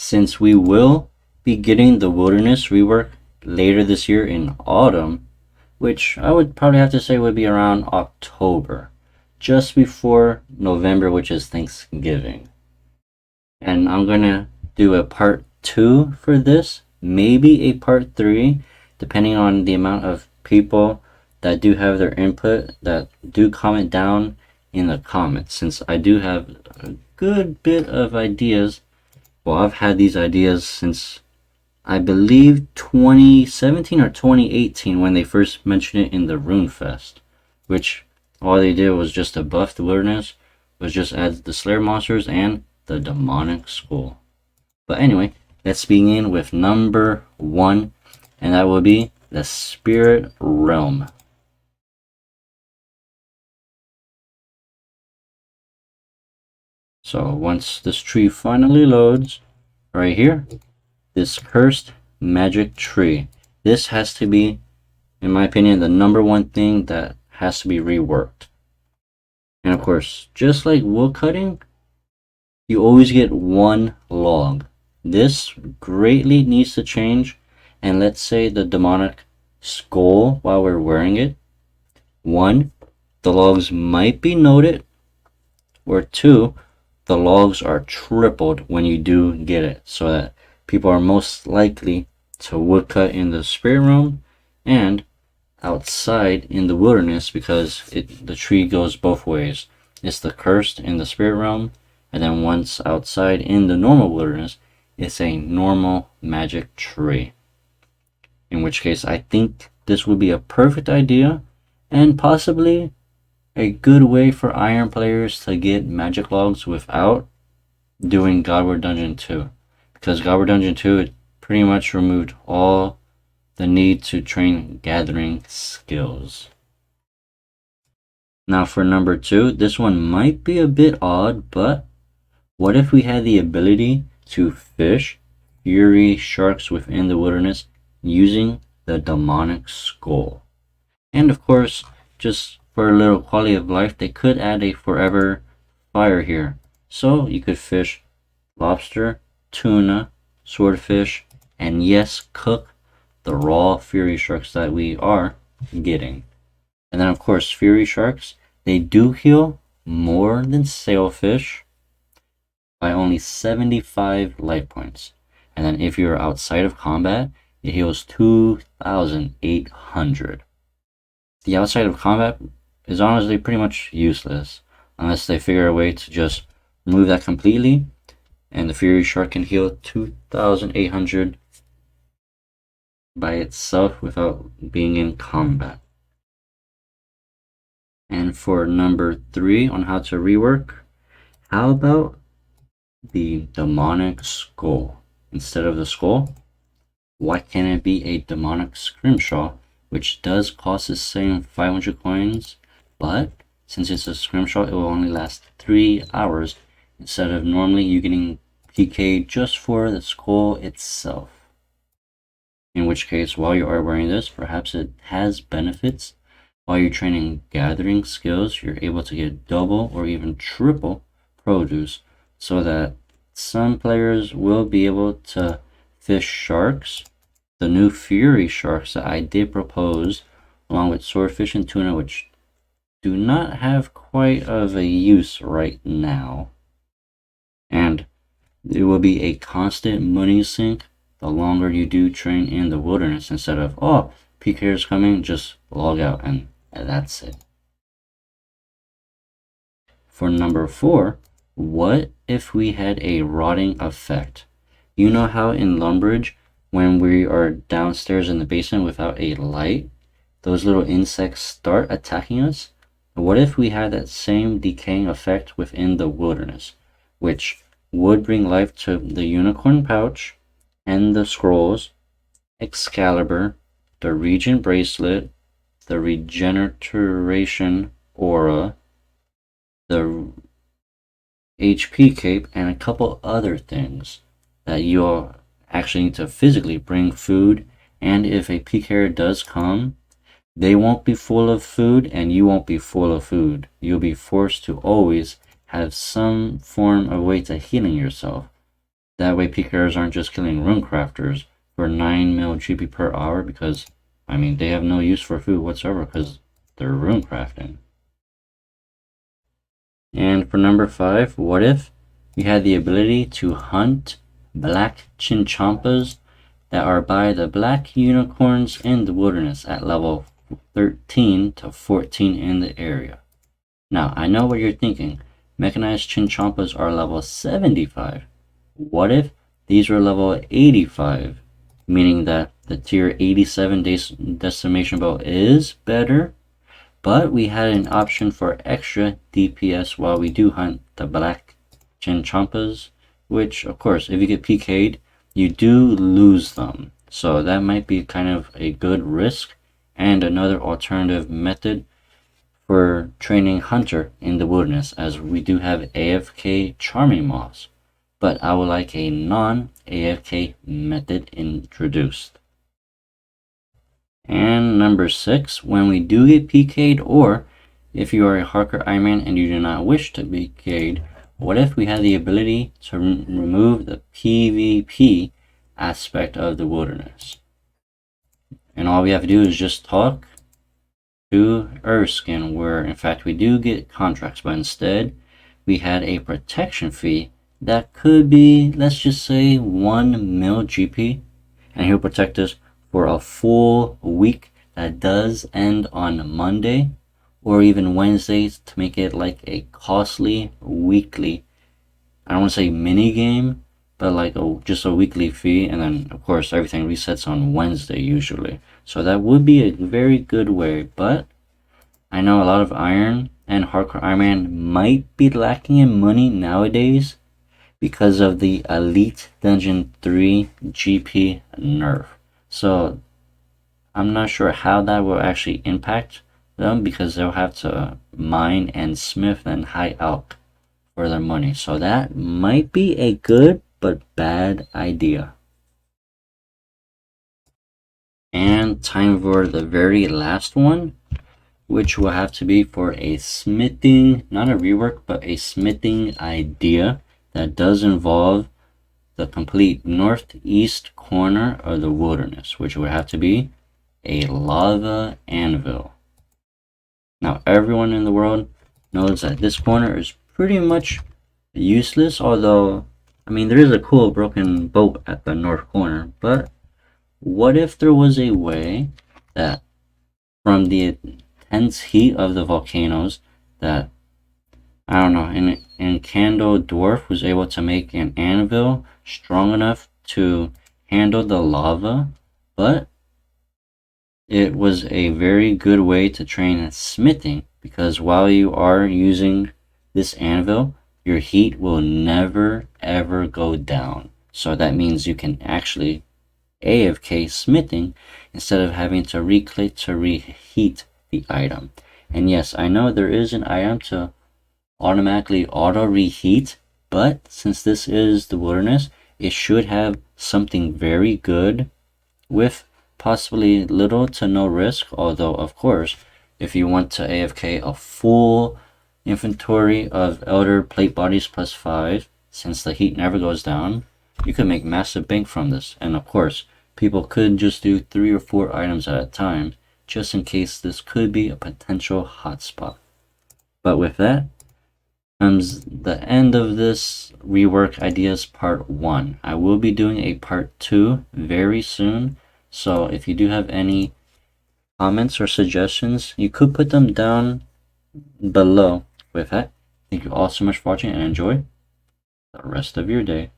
since we will be getting the wilderness rework later this year in autumn, which I would probably have to say would be around October, just before November, which is Thanksgiving. And I'm gonna do a part 2 for this, maybe a part 3, depending on the amount of people that do have their input, that do comment down in the comments, since I do have a good bit of ideas. Well, I've had these ideas since I believe 2017 or 2018 when they first mentioned it in the Rune Fest, which all they did was just to buff the wilderness, was just add the Slayer monsters and the demonic skull. But anyway, let's begin with number 1, and that will be the Spirit Realm. So once this tree finally loads, right here, this cursed magic tree. This has to be, in my opinion, the number 1 thing that has to be reworked. And of course, just like wood cutting, you always get 1 log. This greatly needs to change, and let's say the demonic skull while we're wearing it. 1, the logs might be noted, or 2, the logs are tripled when you do get it, so that people are most likely to woodcut in the spirit realm and outside in the wilderness, because the tree goes both ways. It's the cursed in the spirit realm, and then once outside in the normal wilderness, it's a normal magic tree. In which case, I think this would be a perfect idea, and possibly a good way for iron players to get magic logs without doing Godward Dungeon 2. Because Godward Dungeon 2, it pretty much removed all the need to train gathering skills. Now for number 2, this one might be a bit odd, but what if we had the ability to fish fury sharks within the wilderness using the demonic skull? And of course, just for a little quality of life, they could add a forever fire here. So you could fish lobster, tuna, swordfish, and yes, cook the raw fury sharks that we are getting. And then of course, fury sharks, they do heal more than sailfish by only 75 life points. And then if you're outside of combat, it heals 2,800. The outside of combat is honestly pretty much useless unless they figure a way to just remove that completely, and the fury shark can heal 2,800 by itself without being in combat. And for number 3 on how to rework, how about the demonic skull? Instead of the skull, why can't it be a demonic scrimshaw, which does cost the same 500 coins, but since it's a scrimshaw, it will only last 3 hours instead of normally you getting PK just for the skull itself. In which case, while you are wearing this, perhaps it has benefits. While you're training gathering skills, you're able to get double or even triple produce, so that some players will be able to fish sharks, the new fury sharks that I did propose, along with swordfish and tuna, which do not have quite of a use right now. And it will be a constant money sink the longer you do train in the wilderness, instead of, oh, PK is coming, just log out and that's it. For number 4, what if we had a rotting effect? You know how in Lumbridge, when we are downstairs in the basement without a light, those little insects start attacking us? What if we had that same decaying effect within the wilderness, which would bring life to the unicorn pouch and the scrolls, Excalibur, the Regent bracelet, the regeneration aura, the HP cape, and a couple other things that you'll actually need to physically bring food. And if a PKer does come, they won't be full of food and you won't be full of food. You'll be forced to always have some form of way to healing yourself. That way PKers aren't just killing rune crafters for 9 mil GP per hour because, I mean, they have no use for food whatsoever because they're rune crafting. And for number 5, what if you had the ability to hunt black chinchompas that are by the black unicorns in the wilderness at level 13 to 14 in the area? Now, I know what you're thinking. Mechanized chinchompas are level 75. What if these were level 85, meaning that the tier 87 decimation bow is better, but we had an option for extra DPS while we do hunt the black chinchompas, which, of course, if you get PK'd, you do lose them. So that might be kind of a good risk and another alternative method for training hunter in the wilderness, as we do have AFK charming moths, but I would like a non-AFK method introduced. And number 6, when we do get PK'd, or if you are a hardcore Ironman and you do not wish to be PK'd, what if we had the ability to remove the PvP aspect of the wilderness? And all we have to do is just talk to Erskine, where in fact we do get contracts, but instead we had a protection fee that could be, let's just say, 1 mil GP, and he'll protect us for a full week that does end on Monday or even Wednesdays to make it like a costly weekly, I don't want to say mini game, but like just a weekly fee, and then of course everything resets on Wednesday usually. So that would be a very good way, but I know a lot of Iron and Hardcore Ironman might be lacking in money nowadays because of the Elite Dungeon 3 GP nerf. So I'm not sure how that will actually impact them because they'll have to mine and smith and hide out for their money. So that might be a good but bad idea. And time for the very last one, which will have to be for a smithing, not a rework, but a smithing idea that does involve the complete northeast corner of the wilderness, which would have to be a lava anvil. Now, everyone in the world knows that this corner is pretty much useless, although, I mean, there is a cool broken boat at the north corner, but what if there was a way that from the intense heat of the volcanoes that, I don't know, and Candle Dwarf was able to make an anvil strong enough to handle the lava, but it was a very good way to train smithing, because while you are using this anvil, your heat will never ever go down. So that means you can actually AFK smithing instead of having to reclick to reheat the item. And yes, I know there is an item to automatically auto reheat, but since this is the wilderness, it should have something very good with possibly little to no risk. Although of course, if you want to AFK a full inventory of Elder Plate Bodies plus 5, since the heat never goes down, you could make massive bank from this. And of course, people could just do 3 or 4 items at a time, just in case this could be a potential hotspot. But with that comes the end of this rework ideas part 1. I will be doing a part 2 very soon, so if you do have any comments or suggestions, you could put them down below. With that, thank you all so much for watching and enjoy the rest of your day.